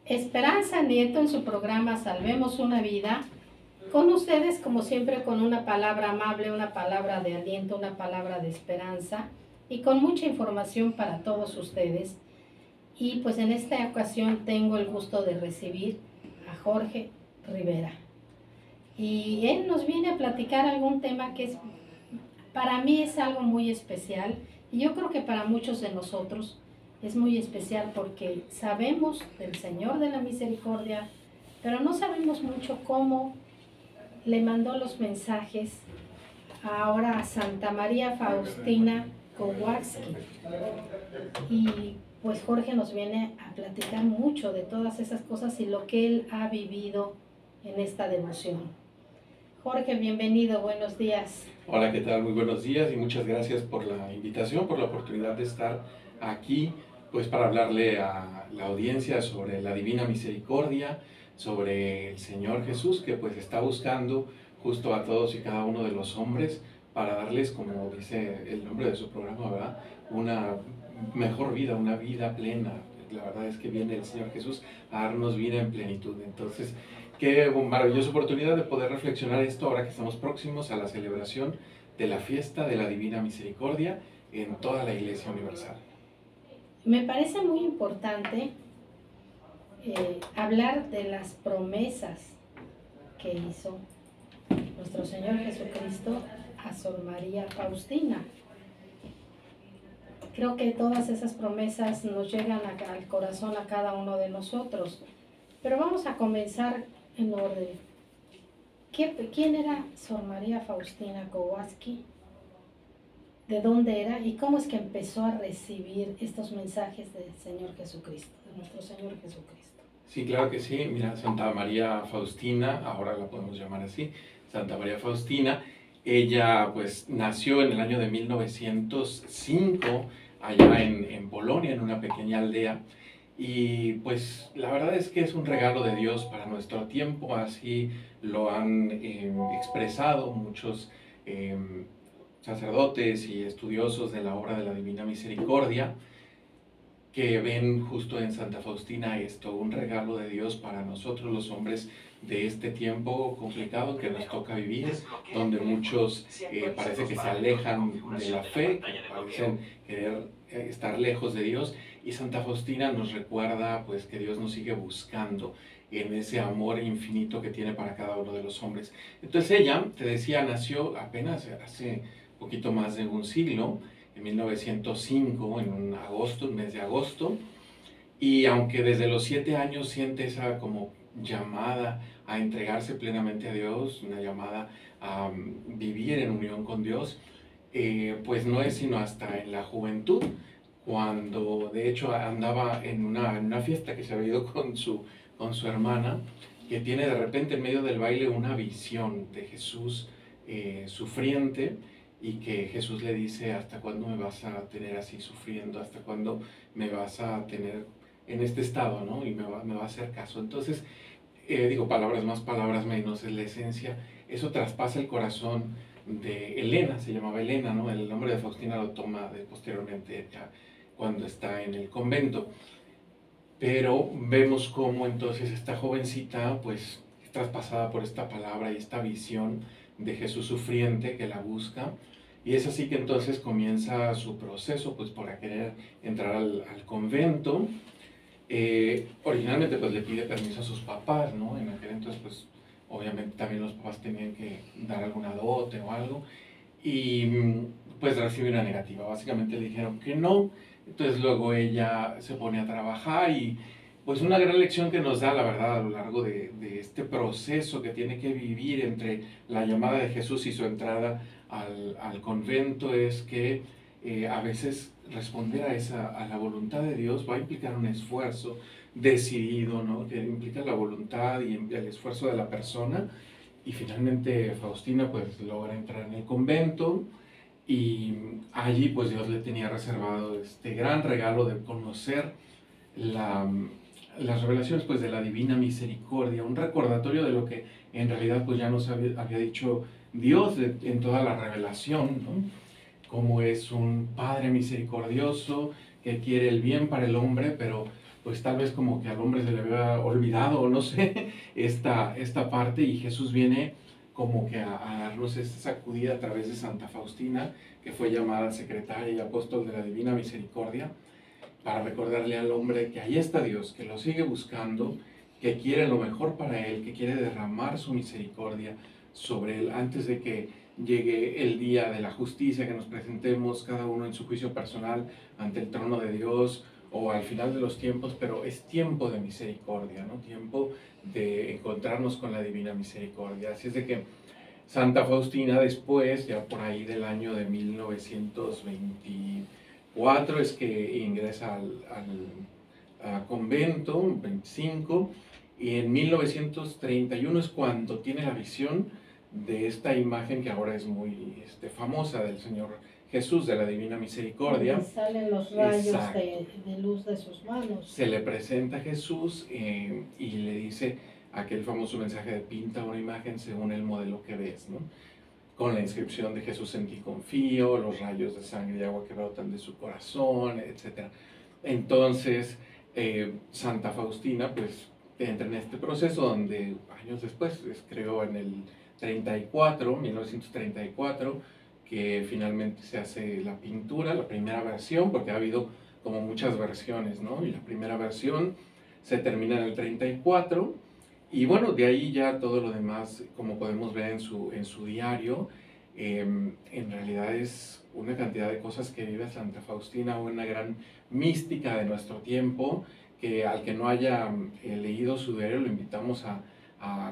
Esperanza Nieto en su programa Salvemos una Vida, con ustedes como siempre con una palabra amable, una palabra de aliento, una palabra de esperanza y con mucha información para todos ustedes. Y pues en esta ocasión tengo el gusto de recibir a Jorge Rivera. Y él nos viene a platicar algún tema que para mí es algo muy especial y yo creo que para muchos de nosotros es muy especial porque sabemos del Señor de la Misericordia, pero no sabemos mucho cómo le mandó los mensajes ahora a Santa María Faustina Kowalski. Y pues Jorge nos viene a platicar mucho de todas esas cosas y lo que él ha vivido en esta devoción. Jorge, bienvenido, buenos días. Hola, ¿qué tal? Muy buenos días y muchas gracias por la invitación, por la oportunidad de estar aquí, pues para hablarle a la audiencia sobre la Divina Misericordia, sobre el Señor Jesús, que pues está buscando justo a todos y cada uno de los hombres para darles, como dice el nombre de su programa, ¿verdad?, una mejor vida, una vida plena. La verdad es que viene el Señor Jesús a darnos vida en plenitud. Entonces, qué maravillosa oportunidad de poder reflexionar esto ahora que estamos próximos a la celebración de la fiesta de la Divina Misericordia en toda la Iglesia Universal. Me parece muy importante hablar de las promesas que hizo nuestro Señor Jesucristo a Sor María Faustina. Creo que todas esas promesas nos llegan al corazón a cada uno de nosotros. Pero vamos a comenzar en orden. ¿Quién era Sor María Faustina Kowalski? ¿De dónde era? ¿Y cómo es que empezó a recibir estos mensajes del Señor Jesucristo, de nuestro Señor Jesucristo? Sí, claro que sí. Mira, Santa María Faustina, ahora la podemos llamar así, Santa María Faustina, ella pues nació en el año de 1905, allá en Polonia, en una pequeña aldea. Y pues la verdad es que es un regalo de Dios para nuestro tiempo, así lo han expresado muchos sacerdotes y estudiosos de la obra de la Divina Misericordia, que ven justo en Santa Faustina esto, un regalo de Dios para nosotros los hombres de este tiempo complicado que nos toca vivir, donde muchos parece que se alejan de la fe, que parecen querer estar lejos de Dios, y Santa Faustina nos recuerda pues que Dios nos sigue buscando en ese amor infinito que tiene para cada uno de los hombres. Entonces ella, te decía, nació apenas hace poquito más de un siglo, en 1905, en un mes de agosto, y aunque desde los 7 años siente esa como llamada a entregarse plenamente a Dios, una llamada a vivir en unión con Dios, pues no es sino hasta en la juventud, cuando de hecho andaba en una fiesta que se había ido con su hermana, que tiene de repente en medio del baile una visión de Jesús sufriente, y que Jesús le dice: ¿hasta cuándo me vas a tener así sufriendo? ¿Hasta cuándo me vas a tener en este estado, ¿no? Y me va a hacer caso. Entonces, digo, palabras más, palabras menos, es la esencia. Eso traspasa el corazón de Elena, se llamaba Elena, ¿no? El nombre de Faustina lo toma posteriormente, ya cuando está en el convento. Pero vemos cómo entonces esta jovencita, pues, es traspasada por esta palabra y esta visión de Jesús sufriente que la busca, y es así que entonces comienza su proceso pues por querer entrar al convento. Originalmente pues le pide permiso a sus papás, ¿no? En aquel entonces pues obviamente también los papás tenían que dar alguna dote o algo, y pues recibe una negativa. Básicamente le dijeron que no. Entonces luego ella se pone a trabajar, y pues una gran lección que nos da, la verdad, a lo largo de este proceso que tiene que vivir entre la llamada de Jesús y su entrada al convento, es que a veces responder a la voluntad de Dios va a implicar un esfuerzo decidido, ¿no? Que implica la voluntad y el esfuerzo de la persona. Y finalmente Faustina pues logra entrar en el convento, y allí pues Dios le tenía reservado este gran regalo de conocer las revelaciones pues de la Divina Misericordia, un recordatorio de lo que en realidad pues ya nos había dicho Dios en toda la revelación, ¿no? Como es un Padre misericordioso que quiere el bien para el hombre, pero pues tal vez como que al hombre se le había olvidado, o no sé, esta parte, y Jesús viene como que a darnos esta sacudida a través de Santa Faustina, que fue llamada secretaria y apóstol de la Divina Misericordia, para recordarle al hombre que ahí está Dios, que lo sigue buscando, que quiere lo mejor para él, que quiere derramar su misericordia sobre él antes de que llegue el día de la justicia, que nos presentemos cada uno en su juicio personal ante el trono de Dios o al final de los tiempos, pero es tiempo de misericordia, ¿no? Tiempo de encontrarnos con la divina misericordia. Así es de que Santa Faustina después, ya por ahí del año de 1924, es que ingresa al convento, 25, y en 1931 es cuando tiene la visión de esta imagen que ahora es muy famosa del Señor Jesús, de la Divina Misericordia. Donde salen los rayos de luz de sus manos. Se le presenta a Jesús y le dice aquel famoso mensaje de pinta una imagen según el modelo que ves, ¿no? Con la inscripción de Jesús en ti confío, los rayos de sangre y agua que brotan de su corazón, etc. Entonces, Santa Faustina, pues, entra en este proceso donde años después, creo en el 1934, que finalmente se hace la pintura, la primera versión, porque ha habido como muchas versiones, ¿no? Y la primera versión se termina en el 34, y bueno, de ahí ya todo lo demás, como podemos ver en su diario, en realidad es una cantidad de cosas que vive Santa Faustina, una gran mística de nuestro tiempo, que al que no haya leído su diario lo invitamos a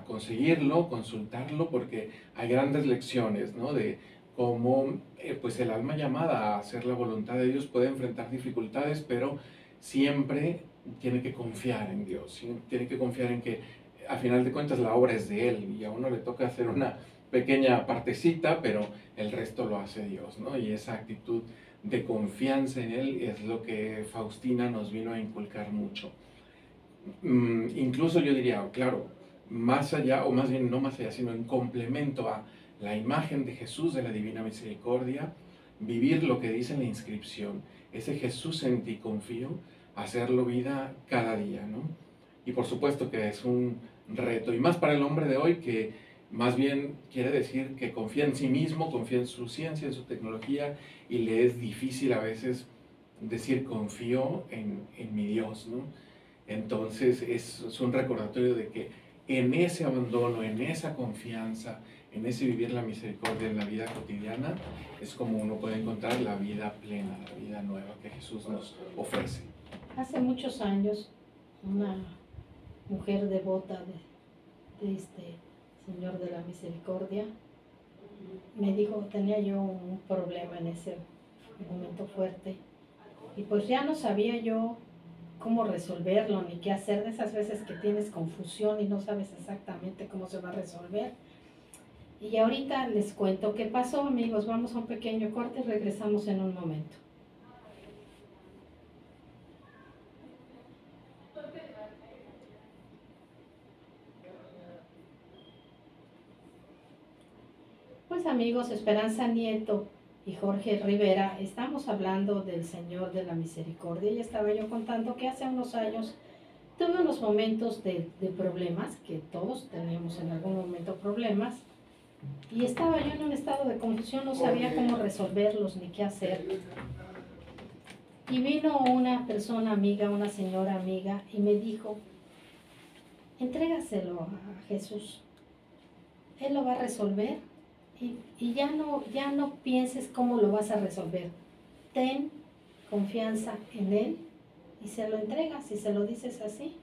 conseguirlo, consultarlo, porque hay grandes lecciones, ¿no? De cómo pues el alma llamada a hacer la voluntad de Dios puede enfrentar dificultades, pero siempre tiene que confiar en Dios, tiene que confiar en que a final de cuentas la obra es de Él y a uno le toca hacer una pequeña partecita, pero el resto lo hace Dios, ¿no? Y esa actitud de confianza en Él es lo que Faustina nos vino a inculcar mucho. Incluso yo diría, claro, más allá, o más bien no más allá, sino en complemento a la imagen de Jesús de la Divina Misericordia, vivir lo que dice la inscripción, ese Jesús en ti confío, hacerlo vida cada día, ¿no? Y por supuesto que es un reto, y más para el hombre de hoy, que más bien quiere decir que confía en sí mismo, confía en su ciencia, en su tecnología, y le es difícil a veces decir confío en mi Dios, ¿no? Entonces es un recordatorio de que en ese abandono, en esa confianza, en ese vivir la misericordia en la vida cotidiana, es como uno puede encontrar la vida plena, la vida nueva que Jesús nos ofrece. Hace muchos años, una mujer devota de este Señor de la Misericordia me dijo, tenía yo un problema en ese momento fuerte, y pues ya no sabía yo cómo resolverlo ni qué hacer, de esas veces que tienes confusión y no sabes exactamente cómo se va a resolver. Y ahorita les cuento qué pasó, amigos. Vamos a un pequeño corte y regresamos en un momento. Pues amigos, Esperanza Nieto y Jorge Rivera, estamos hablando del Señor de la Misericordia, y estaba yo contando que hace unos años tuve unos momentos de problemas, que todos tenemos en algún momento problemas, y estaba yo en un estado de confusión, no sabía cómo resolverlos ni qué hacer. Y vino una persona amiga, una señora amiga, y me dijo, entrégaselo a Jesús, Él lo va a resolver, y ya no pienses cómo lo vas a resolver. Ten confianza en Él y se lo entregas y se lo dices así.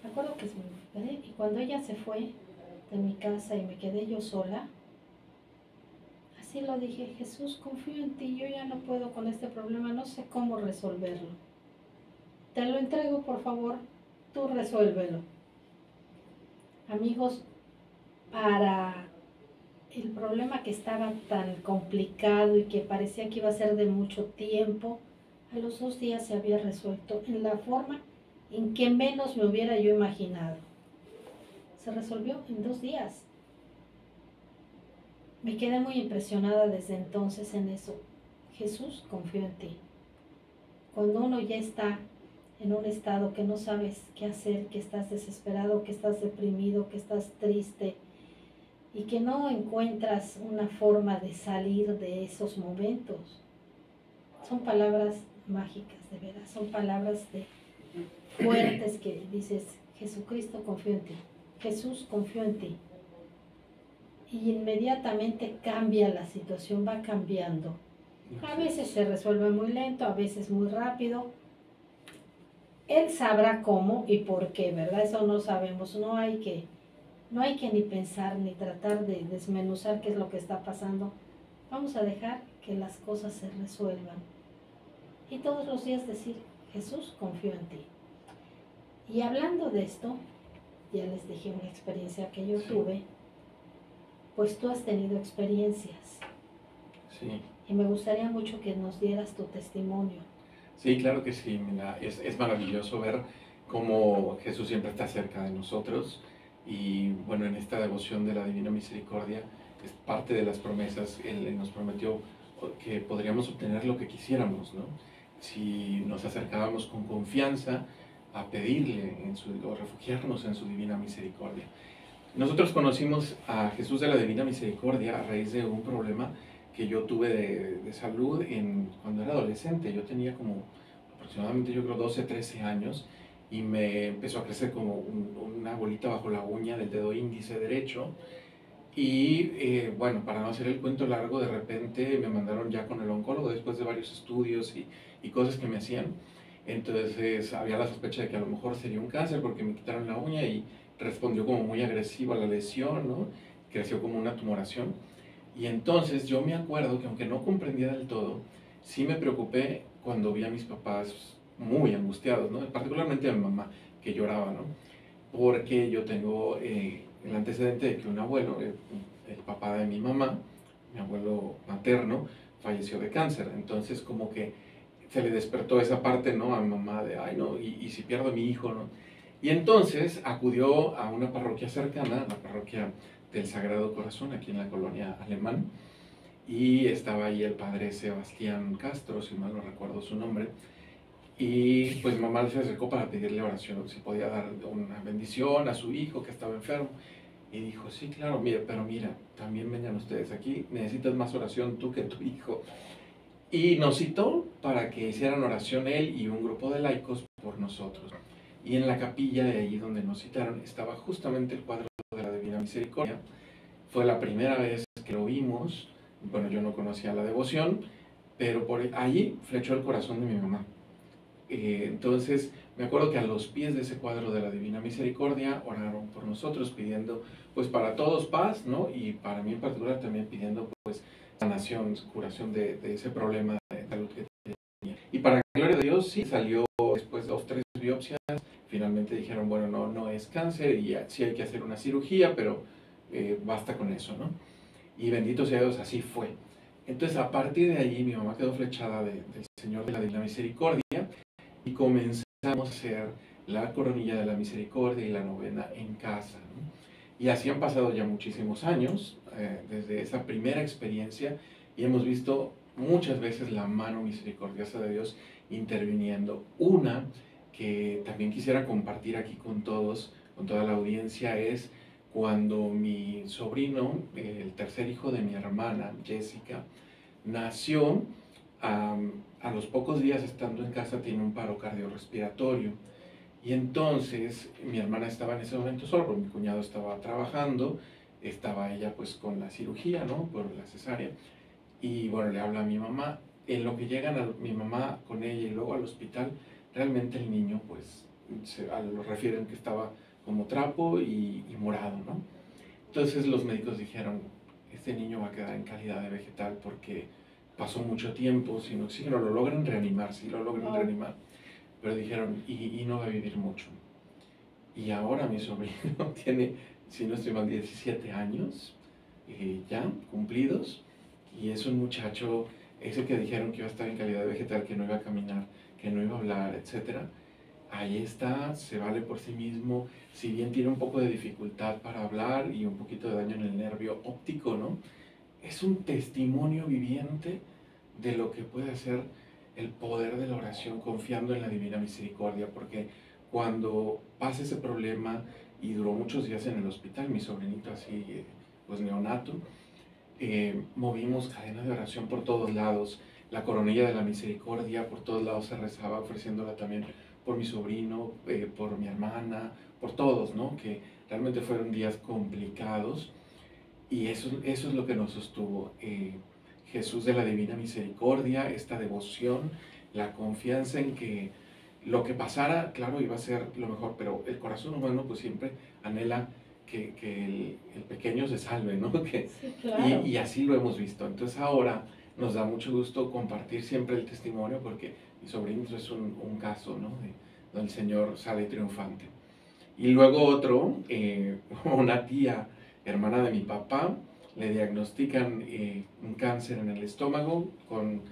Me acuerdo que y cuando ella se fue de mi casa y me quedé yo sola, así lo dije, Jesús, confío en ti, yo ya no puedo con este problema, no sé cómo resolverlo. Te lo entrego, por favor, tú resuélvelo. Amigos, para el problema que estaba tan complicado y que parecía que iba a ser de mucho tiempo, a los 2 días se había resuelto en la forma en que menos me hubiera yo imaginado. Se resolvió en 2 días. Me quedé muy impresionada desde entonces en eso. Jesús, confío en ti. cuando uno ya está en un estado que no sabes qué hacer, que estás desesperado, que estás deprimido, que estás triste y que no encuentras una forma de salir de esos momentos. Son palabras mágicas, de veras, son palabras fuertes que dices, Jesucristo confío en ti, Jesús confío en ti. Y inmediatamente cambia la situación, va cambiando. A veces se resuelve muy lento, a veces muy rápido. Él sabrá cómo y por qué, ¿verdad? Eso no sabemos, no hay que ni pensar ni tratar de desmenuzar qué es lo que está pasando. Vamos a dejar que las cosas se resuelvan. Y todos los días decir, Jesús, confío en ti. Y hablando de esto, ya les dije una experiencia que yo tuve, pues tú has tenido experiencias. Sí. Y me gustaría mucho que nos dieras tu testimonio. Sí, claro que sí. Mira, es maravilloso ver cómo Jesús siempre está cerca de nosotros. Y bueno, en esta devoción de la Divina Misericordia, es parte de las promesas. Él nos prometió que podríamos obtener lo que quisiéramos, ¿no? Si nos acercábamos con confianza a pedirle o refugiarnos en su Divina Misericordia. Nosotros conocimos a Jesús de la Divina Misericordia a raíz de un problema que yo tuve de salud cuando era adolescente. Yo tenía como aproximadamente, yo creo, 12, 13 años y me empezó a crecer como una bolita bajo la uña del dedo índice derecho. Y bueno, para no hacer el cuento largo, de repente me mandaron ya con el oncólogo después de varios estudios y cosas que me hacían. Entonces había la sospecha de que a lo mejor sería un cáncer porque me quitaron la uña y respondió como muy agresivo a la lesión, ¿no? Creció como una tumoración. Y entonces yo me acuerdo que aunque no comprendía del todo, sí me preocupé cuando vi a mis papás muy angustiados, ¿no? Particularmente a mi mamá, que lloraba, ¿no? Porque yo tengo el antecedente de que un abuelo, el papá de mi mamá, mi abuelo materno, falleció de cáncer. Entonces como que se le despertó esa parte, ¿no? A mi mamá de, ay, no, y si pierdo a mi hijo, ¿no? Y entonces acudió a una parroquia cercana, la parroquia del Sagrado Corazón, aquí en la colonia Alemán, y estaba ahí el padre Sebastián Castro, si mal no recuerdo su nombre, y pues mamá se acercó para pedirle oración, si podía dar una bendición a su hijo que estaba enfermo, y dijo, sí, claro, mira, pero mira, también vengan ustedes aquí, necesitas más oración tú que tu hijo. Y nos citó para que hicieran oración él y un grupo de laicos por nosotros. Y en la capilla de allí donde nos citaron estaba justamente el cuadro de la Divina Misericordia. Fue la primera vez que lo vimos. Bueno, yo no conocía la devoción, pero por allí flechó el corazón de mi mamá. Entonces, me acuerdo que a los pies de ese cuadro de la Divina Misericordia oraron por nosotros, pidiendo, pues para todos paz, ¿no? Y para mí en particular también pidiendo, pues, sanación, curación de ese problema de salud que tenía. Y para la gloria de Dios, sí, salió después de 2, 3 biopsias. Finalmente dijeron, bueno, no es cáncer y sí hay que hacer una cirugía, pero basta con eso, ¿no? Y bendito sea Dios, así fue. Entonces, a partir de allí, mi mamá quedó flechada del Señor de la Divina Misericordia y comenzamos a hacer la coronilla de la misericordia y la novena en casa, ¿no? Y así han pasado ya muchísimos años desde esa primera experiencia y hemos visto muchas veces la mano misericordiosa de Dios interviniendo. Una que también quisiera compartir aquí con todos, con toda la audiencia, es cuando mi sobrino, el tercer hijo de mi hermana, Jessica, nació. A los pocos días estando en casa tiene un paro cardiorrespiratorio y entonces mi hermana estaba en ese momento sola, porque mi cuñado estaba trabajando, estaba ella pues con la cirugía, ¿no? Por la cesárea y bueno, le habla a mi mamá. En lo que llegan mi mamá con ella y luego al hospital, realmente el niño pues lo refieren que estaba como trapo y morado, ¿no? Entonces los médicos dijeron, este niño va a quedar en calidad de vegetal porque pasó mucho tiempo sin oxígeno, lo logran reanimar, sí lo logran reanimar, pero dijeron, y no va a vivir mucho. Y ahora mi sobrino tiene, si no estoy mal, 17 años ya cumplidos, y es un muchacho, ese que dijeron que iba a estar en calidad de vegetal, que no iba a caminar, que no iba a hablar, etcétera. Ahí está, se vale por sí mismo, si bien tiene un poco de dificultad para hablar y un poquito de daño en el nervio óptico, ¿no? Es un testimonio viviente de lo que puede hacer el poder de la oración confiando en la divina misericordia, porque cuando pasa ese problema y duró muchos días en el hospital, mi sobrinito así, pues neonato, movimos cadenas de oración por todos lados, la coronilla de la misericordia por todos lados se rezaba, ofreciéndola también por mi sobrino, por mi hermana, por todos, ¿no? Que realmente fueron días complicados y eso es lo que nos sostuvo. Jesús de la Divina Misericordia, esta devoción, la confianza en que lo que pasara, claro, iba a ser lo mejor, pero el corazón humano pues siempre anhela que el pequeño se salve, ¿no? Sí, claro. Y así lo hemos visto. Entonces ahora nos da mucho gusto compartir siempre el testimonio porque mi sobrino es un caso, ¿no? Donde el Señor sale triunfante. Y luego otro, una tía, hermana de mi papá, le diagnostican un cáncer en el estómago con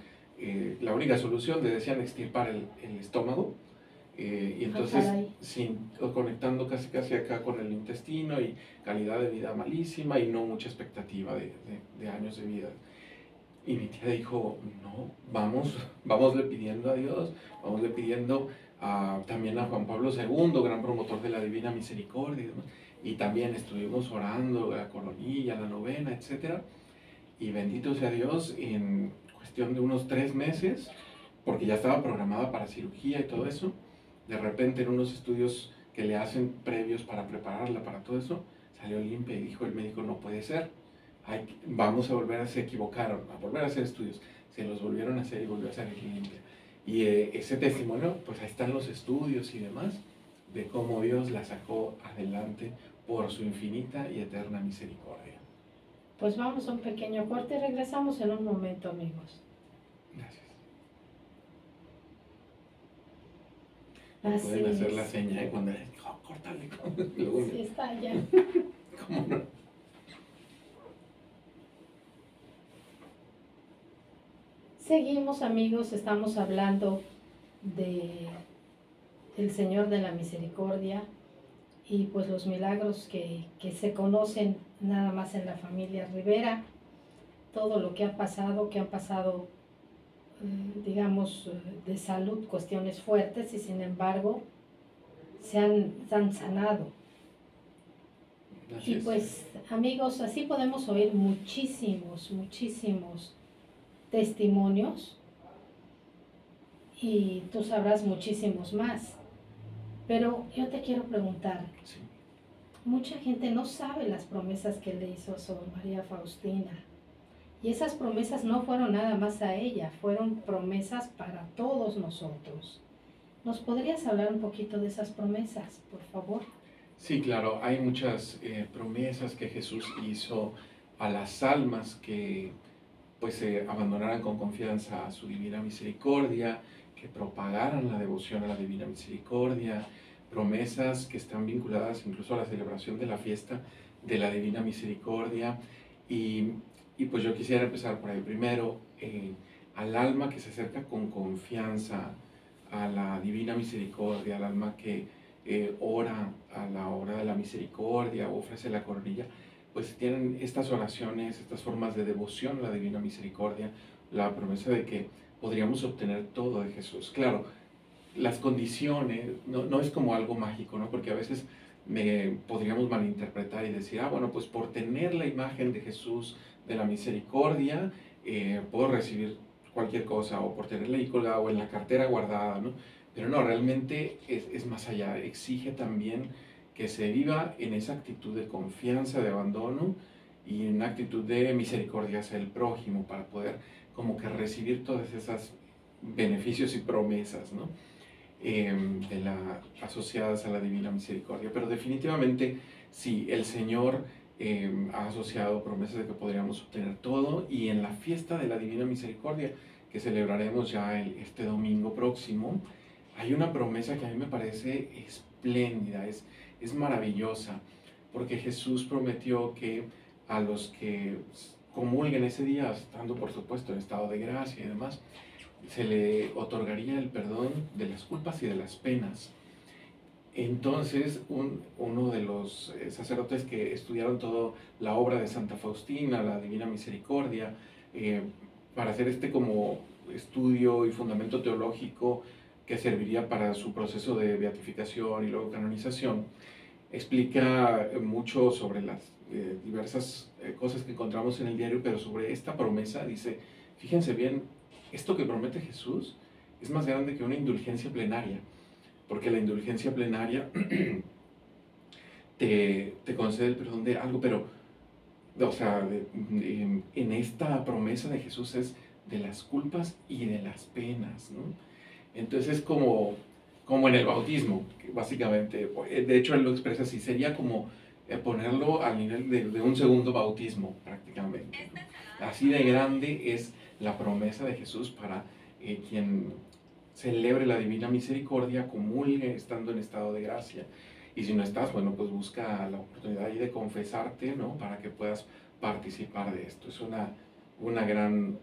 la única solución, le decían extirpar el estómago. Y entonces, conectando casi acá con el intestino y calidad de vida malísima y no mucha expectativa de años de vida. Y mi tía dijo, no, vamosle pidiendo a Dios, vamosle pidiendo también a Juan Pablo II, gran promotor de la Divina Misericordia, ¿no? Y también estuvimos orando la coronilla, la novena, etc. Y bendito sea Dios, en cuestión de unos 3 meses, porque ya estaba programada para cirugía y todo eso, de repente en unos estudios que le hacen previos para prepararla para todo eso, salió limpia y dijo el médico, no puede ser, vamos a volver a se equivocaron, a volver a hacer estudios, se los volvieron a hacer y volvió a salir limpia. Y ese testimonio, pues ahí están los estudios y demás, de cómo Dios la sacó adelante por su infinita y eterna misericordia. Pues vamos a un pequeño corte y regresamos en un momento, amigos. Gracias. Así pueden hacer es. la seña de cuando córtale. Sí, está ya. ¿Cómo no? Seguimos, amigos, estamos hablando del Señor de la Misericordia y pues los milagros que se conocen nada más en la familia Rivera, todo lo que ha pasado, que han pasado, digamos, de salud, cuestiones fuertes y sin embargo se han sanado. Y pues, amigos, así podemos oír muchísimos testimonios y tú sabrás muchísimos más. Pero yo te quiero preguntar, sí. Mucha gente no sabe las promesas que le hizo a Sor María Faustina. Y esas promesas no fueron nada más a ella, fueron promesas para todos nosotros. ¿Nos podrías hablar un poquito de esas promesas, por favor? Sí, claro, hay muchas promesas que Jesús hizo a las almas que pues se abandonaran con confianza a su divina misericordia, que propagaran la devoción a la divina misericordia, promesas que están vinculadas incluso a la celebración de la fiesta de la divina misericordia. Y pues yo quisiera empezar por ahí primero, al alma que se acerca con confianza a la divina misericordia, al alma que ora a la hora de la misericordia o ofrece la coronilla, pues tienen estas oraciones, estas formas de devoción a la divina misericordia, la promesa de que podríamos obtener todo de Jesús. Claro, las condiciones, no es como algo mágico, ¿no? Porque a veces podríamos malinterpretar y decir, bueno, pues por tener la imagen de Jesús, de la misericordia, puedo recibir cualquier cosa, o por tenerla ahí colgada o en la cartera guardada, ¿no? Pero no, realmente es más allá, exige también que se viva en esa actitud de confianza, de abandono y en una actitud de misericordia hacia el prójimo para poder como que recibir todas esas beneficios y promesas, ¿no? Asociadas a la divina misericordia. Pero definitivamente sí, el Señor ha asociado promesas de que podríamos obtener todo, y en la fiesta de la divina misericordia que celebraremos ya este domingo próximo, hay una promesa que a mí me parece espléndida, es maravillosa, porque Jesús prometió que a los que comulguen ese día, estando por supuesto en estado de gracia y demás, se le otorgaría el perdón de las culpas y de las penas. Entonces, uno de los sacerdotes que estudiaron toda la obra de Santa Faustina, la Divina Misericordia, para hacer como estudio y fundamento teológico que serviría para su proceso de beatificación y luego canonización, explica mucho sobre las diversas cosas que encontramos en el diario, pero sobre esta promesa dice, fíjense bien, esto que promete Jesús es más grande que una indulgencia plenaria, porque la indulgencia plenaria te concede el perdón de algo, pero, o sea, en esta promesa de Jesús es de las culpas y de las penas, ¿no? Entonces es como en el bautismo, que básicamente, de hecho él lo expresa así, sería como ponerlo al nivel de un segundo bautismo prácticamente, ¿no? Así de grande es la promesa de Jesús para quien celebre la divina misericordia, comulgue estando en estado de gracia. Y si no estás, bueno, pues busca la oportunidad ahí de confesarte, ¿no? Para que puedas participar de esto. Es una gran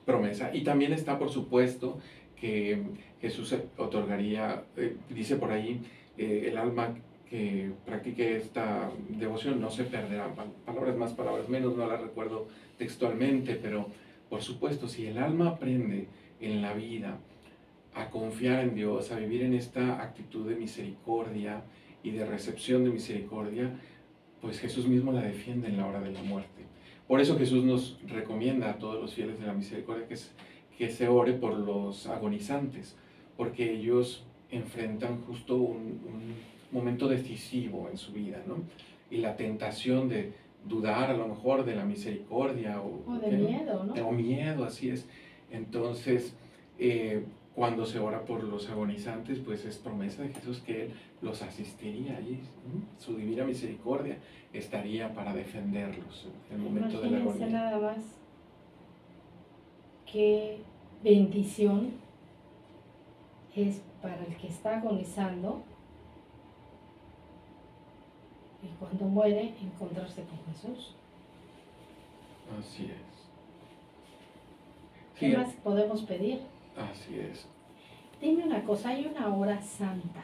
promesa. Y también está, por supuesto, que Jesús otorgaría, dice por ahí, el alma que practique esta devoción no se perderá. Palabras más, palabras menos, no las recuerdo textualmente, pero por supuesto, si el alma aprende en la vida a confiar en Dios, a vivir en esta actitud de misericordia y de recepción de misericordia, pues Jesús mismo la defiende en la hora de la muerte. Por eso Jesús nos recomienda a todos los fieles de la misericordia que se ore por los agonizantes, porque ellos enfrentan justo un momento decisivo en su vida, ¿no? Y la tentación de dudar a lo mejor de la misericordia o de miedo, ¿no? O miedo, así es. Entonces, cuando se ora por los agonizantes, pues es promesa de Jesús que Él los asistiría allí, ¿no? Su divina misericordia estaría para defenderlos en el momento de la agonía. Nada más, qué bendición es para el que está agonizando y cuando muere encontrarse con Jesús. Así es. ¿Qué más podemos pedir? Así es. Dime una cosa, hay una hora santa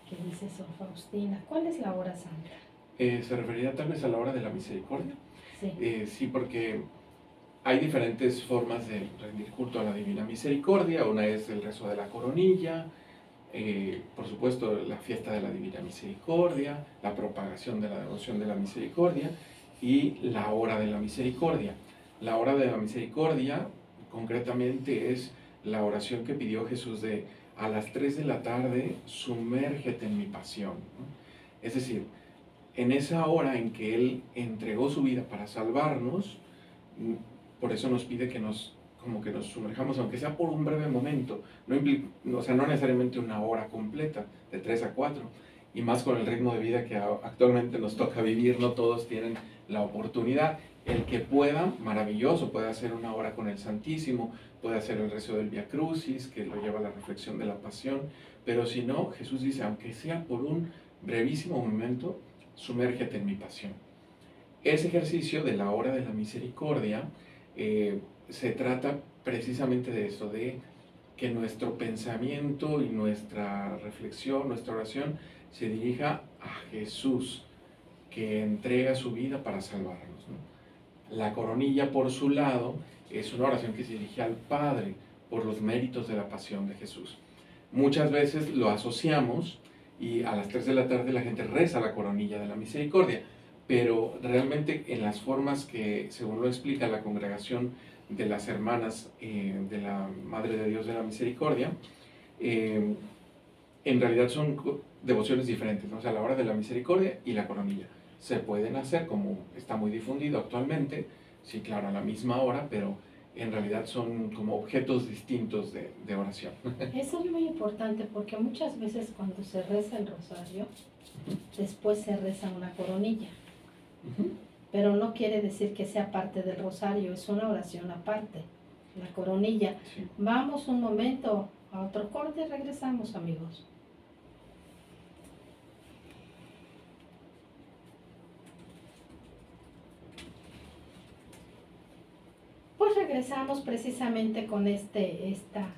que dice Sor Faustina. ¿Cuál es la hora santa? ¿Se referiría tal vez a la hora de la misericordia? Sí. Sí, porque hay diferentes formas de rendir culto a la divina misericordia. Una es el rezo de la coronilla, por supuesto la fiesta de la divina misericordia, la propagación de la devoción de la misericordia y la hora de la misericordia. La hora de la misericordia concretamente es la oración que pidió Jesús de a las 3 de la tarde, sumérgete en mi pasión, ¿no? Es decir, en esa hora en que Él entregó su vida para salvarnos, por eso nos pide que nos sumerjamos, aunque sea por un breve momento, o sea, no necesariamente una hora completa, de 3 a 4, y más con el ritmo de vida que actualmente nos toca vivir, no todos tienen la oportunidad. El que pueda, maravilloso, puede hacer una hora con el Santísimo, puede hacer el rezo del Via Crucis, que lo lleva a la reflexión de la pasión, pero si no, Jesús dice, aunque sea por un brevísimo momento, sumérgete en mi pasión. Ese ejercicio de la hora de la misericordia se trata precisamente de eso, de que nuestro pensamiento y nuestra reflexión, nuestra oración, se dirija a Jesús, que entrega su vida para salvarnos, ¿no? La coronilla, por su lado, es una oración que se dirige al Padre por los méritos de la pasión de Jesús. Muchas veces lo asociamos y a las 3 de la tarde la gente reza la coronilla de la misericordia, pero realmente en las formas que, según lo explica la congregación de las hermanas de la Madre de Dios de la Misericordia, en realidad son devociones diferentes, ¿no? O sea, la hora de la misericordia y la coronilla se pueden hacer, como está muy difundido actualmente, sí, claro, a la misma hora, pero en realidad son como objetos distintos de oración. Eso es muy importante porque muchas veces cuando se reza el rosario, después se reza una coronilla. Pero no quiere decir que sea parte del rosario, es una oración aparte, la coronilla. Sí. Vamos un momento a otro corte y regresamos, amigos. Pues regresamos precisamente con esta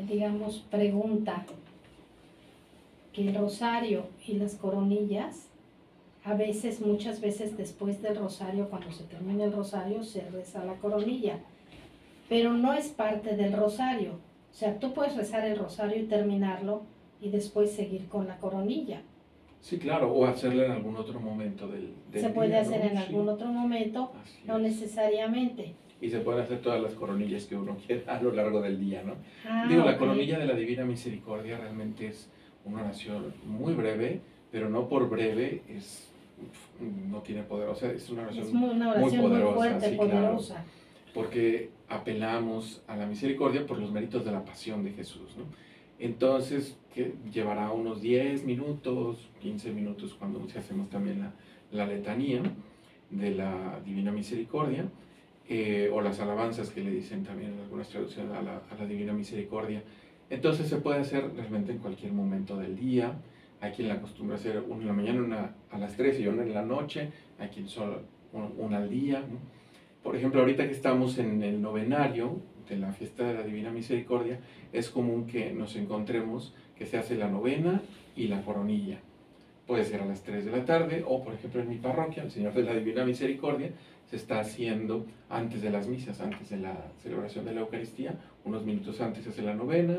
digamos, pregunta, que el rosario y las coronillas, a veces, muchas veces después del rosario, cuando se termina el rosario, se reza la coronilla. pero no es parte del rosario. O sea, tú puedes rezar el rosario y terminarlo y después seguir con la coronilla. Sí, claro, o hacerla en algún otro momento del Se puede día, hacer ¿no? en algún otro momento, Así no es. necesariamente. Y se pueden hacer todas las coronillas que uno quiera a lo largo del día, ¿no? Ah, Digo, la ok. coronilla de la Divina Misericordia realmente es una oración muy breve, pero no por breve no tiene poder, o sea, es una oración Es una muy oración muy poderosa, fuerte, sí, claro, poderosa. porque apelamos a la misericordia por los méritos de la pasión de Jesús, ¿no? Entonces, que llevará unos 10 minutos, 15 minutos cuando hacemos también la letanía de la Divina Misericordia, o las alabanzas que le dicen también en algunas traducciones a la Divina Misericordia. Entonces se puede hacer realmente en cualquier momento del día. Hay quien la acostumbra hacer una en la mañana, una a las 3 y una en la noche. Hay quien solo una al día, ¿no? Por ejemplo, ahorita que estamos en el novenario de la fiesta de la Divina Misericordia, es común que nos encontremos que se hace la novena y la coronilla. Puede ser a las 3 de la tarde o, por ejemplo, en mi parroquia, el Señor de la Divina Misericordia, se está haciendo antes de las misas, antes de la celebración de la Eucaristía, unos minutos antes se hace la novena,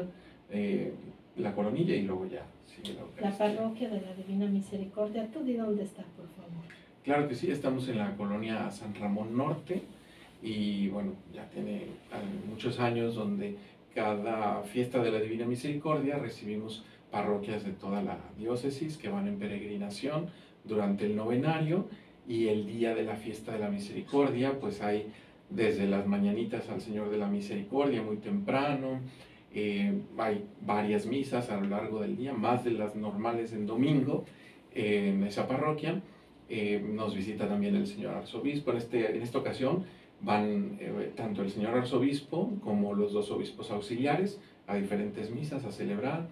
la coronilla y luego ya sigue la Eucaristía. La parroquia de la Divina Misericordia, ¿tú de dónde estás, por favor? Claro que sí, estamos en la colonia San Ramón Norte y bueno, ya tiene muchos años donde cada fiesta de la Divina Misericordia recibimos parroquias de toda la diócesis que van en peregrinación durante el novenario, y el día de la fiesta de la Misericordia pues hay desde las mañanitas al Señor de la Misericordia muy temprano, hay varias misas a lo largo del día, más de las normales en domingo en esa parroquia. Nos visita también el señor arzobispo. En esta ocasión van tanto el señor arzobispo como los dos obispos auxiliares a diferentes misas a celebrar,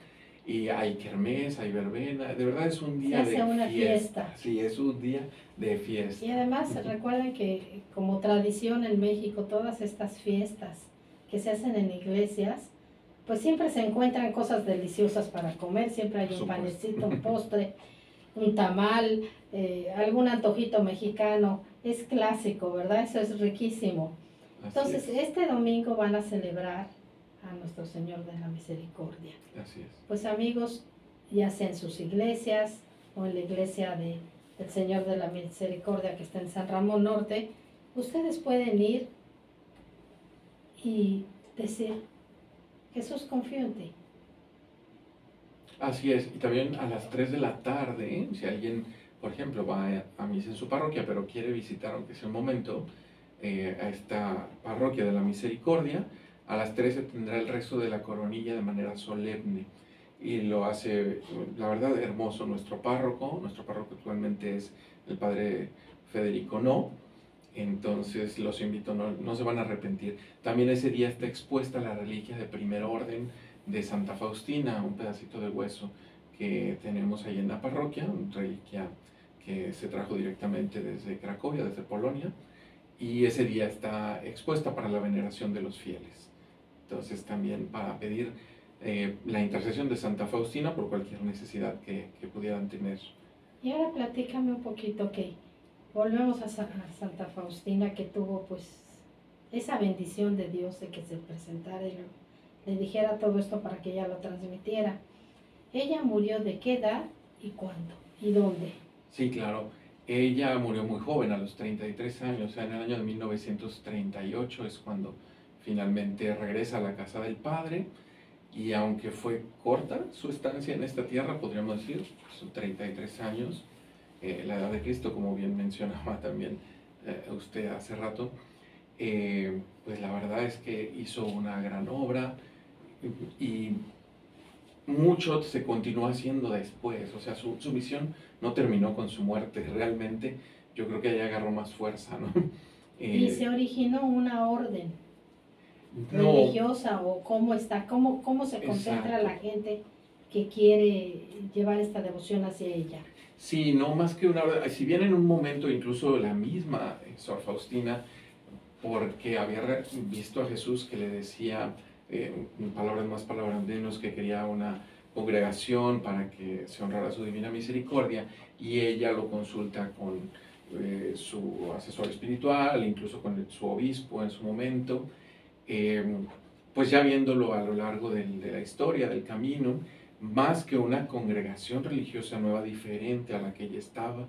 y hay kermés, hay verbena, de verdad es un día Se hace de una fiesta. Sí, es un día de fiesta. Y además recuerden que como tradición en México todas estas fiestas que se hacen en iglesias, pues siempre se encuentran cosas deliciosas para comer, siempre hay un panecito, un postre, un tamal, algún antojito mexicano, es clásico, ¿verdad? Eso es riquísimo. Entonces, este domingo van a celebrar a nuestro Señor de la Misericordia. Así es. Pues amigos, ya sea en sus iglesias o en la iglesia del Señor de la Misericordia que está en San Ramón Norte, ustedes pueden ir y decir, Jesús, confío en ti. Así es, y también a las 3 de la tarde, si alguien, por ejemplo, va a misa en su parroquia, pero quiere visitar, aunque sea un momento, a esta parroquia de la Misericordia, a las 3 se tendrá el rezo de la coronilla de manera solemne, y lo hace, la verdad, hermoso nuestro párroco actualmente es el padre Federico No. Entonces los invito, no se van a arrepentir. También ese día está expuesta la reliquia de primer orden de Santa Faustina, un pedacito de hueso que tenemos ahí en la parroquia, una reliquia que se trajo directamente desde Cracovia, desde Polonia, y ese día está expuesta para la veneración de los fieles. Entonces también para pedir la intercesión de Santa Faustina por cualquier necesidad que pudieran tener. Y ahora platícame un poquito que volvemos a Santa Faustina, que tuvo pues esa bendición de Dios de que se presentara y le dijera todo esto para que ella lo transmitiera. ¿Ella murió de qué edad y cuándo y dónde? Sí, claro. Ella murió muy joven, a los 33 años, o sea, en el año de 1938 es cuando finalmente regresa a la casa del padre, y aunque fue corta su estancia en esta tierra, podríamos decir, sus 33 años, la edad de Cristo, como bien mencionaba también usted hace rato, pues la verdad es que hizo una gran obra y mucho se continuó haciendo después, o sea, su misión no terminó con su muerte, realmente yo creo que ella agarró más fuerza, ¿no? Y se originó una orden no, religiosa, o cómo está, cómo se concentra exacto. la gente que quiere llevar esta devoción hacia ella. Sí, no más que una hora, si bien en un momento incluso la misma Sor Faustina, porque había visto a Jesús que le decía palabras más, palabras menos, que quería una congregación para que se honrara su divina misericordia, y ella lo consulta con su asesor espiritual, incluso con su obispo en su momento, pues ya viéndolo a lo largo de la historia, del camino, más que una congregación religiosa nueva diferente a la que ella estaba,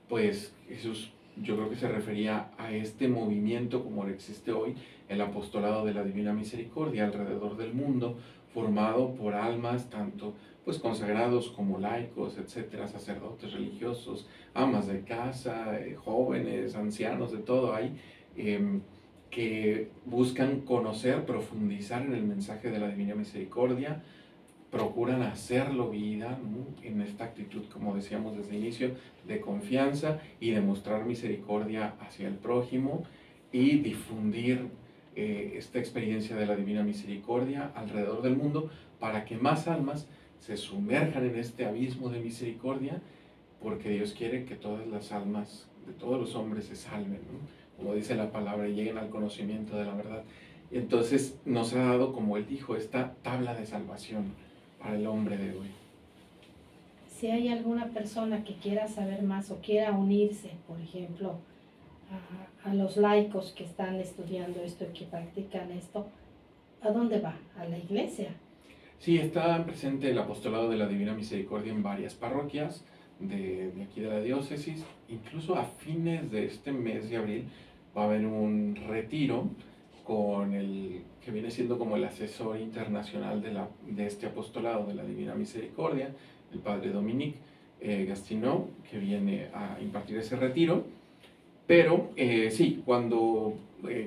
pues Jesús, yo creo que se refería a este movimiento como existe hoy, el apostolado de la Divina Misericordia alrededor del mundo, formado por almas tanto pues consagrados como laicos, etcétera, sacerdotes religiosos, amas de casa, jóvenes, ancianos, de todo hay, que buscan conocer, profundizar en el mensaje de la Divina Misericordia, procuran hacerlo vida, ¿no? En esta actitud, como decíamos desde el inicio, de confianza y de mostrar misericordia hacia el prójimo y difundir esta experiencia de la Divina Misericordia alrededor del mundo para que más almas se sumerjan en este abismo de misericordia, porque Dios quiere que todas las almas de todos los hombres se salven, ¿no? Como dice la palabra, y lleguen al conocimiento de la verdad. Entonces nos ha dado, como Él dijo, esta tabla de salvación para el hombre de hoy. Si hay alguna persona que quiera saber más o quiera unirse, por ejemplo, a los laicos que están estudiando esto y que practican esto, ¿a dónde va? ¿A la iglesia? Sí, está presente el apostolado de la Divina Misericordia en varias parroquias de aquí de la diócesis. Incluso a fines de este mes de abril va a haber un retiro con el que viene siendo como el asesor internacional de este apostolado de la Divina Misericordia, el padre Dominique Gastineau, que viene a impartir ese retiro. Pero sí, cuando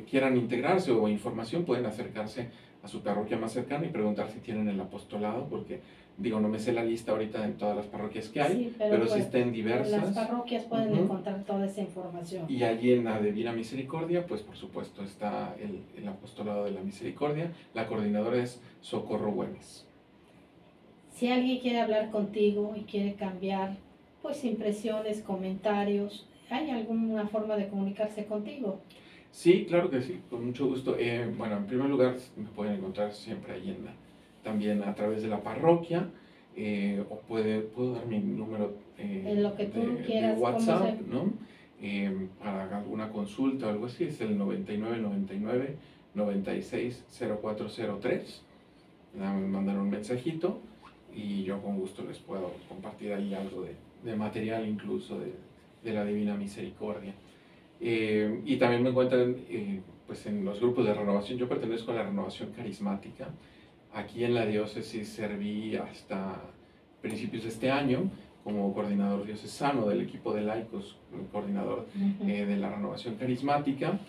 quieran integrarse o información pueden acercarse a su parroquia más cercana y preguntar si tienen el apostolado, porque digo, no me sé la lista ahorita en todas las parroquias que hay, Sí, pero pues, sí está en diversas. En las parroquias pueden encontrar toda esa información. Y allí en la Divina Misericordia, pues por supuesto está el apostolado de la Misericordia. La coordinadora es Socorro Güemes. Si alguien quiere hablar contigo y quiere cambiar, pues impresiones, comentarios, ¿hay alguna forma de comunicarse contigo? Sí, claro que sí, con mucho gusto. Bueno, en primer lugar me pueden encontrar siempre ahí también a través de la parroquia, o puedo dar mi número En lo que tú quieras, de WhatsApp, ¿no? Para alguna consulta o algo así, es el 9999 960403. Me mandan un mensajito y yo con gusto les puedo compartir ahí algo de material incluso de la Divina Misericordia. Y también me encuentran pues en los grupos de renovación. Yo pertenezco a la renovación carismática. Aquí en la diócesis serví hasta principios de este año como coordinador diocesano del equipo de laicos, coordinador de la renovación carismática,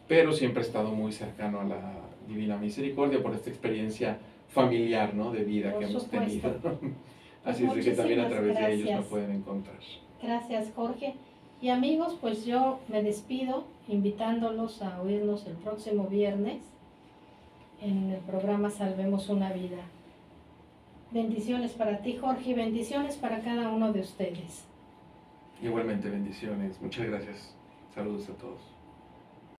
pero siempre he estado muy cercano a la Divina Misericordia por esta experiencia familiar, ¿no? De vida que hemos tenido. Así es de que también a través de ellos me pueden encontrar. Gracias, Jorge. Y amigos, pues yo me despido invitándolos a oírnos el próximo viernes en el programa Salvemos una Vida. Bendiciones para ti, Jorge, y bendiciones para cada uno de ustedes. Igualmente, bendiciones. Muchas gracias. Saludos a todos.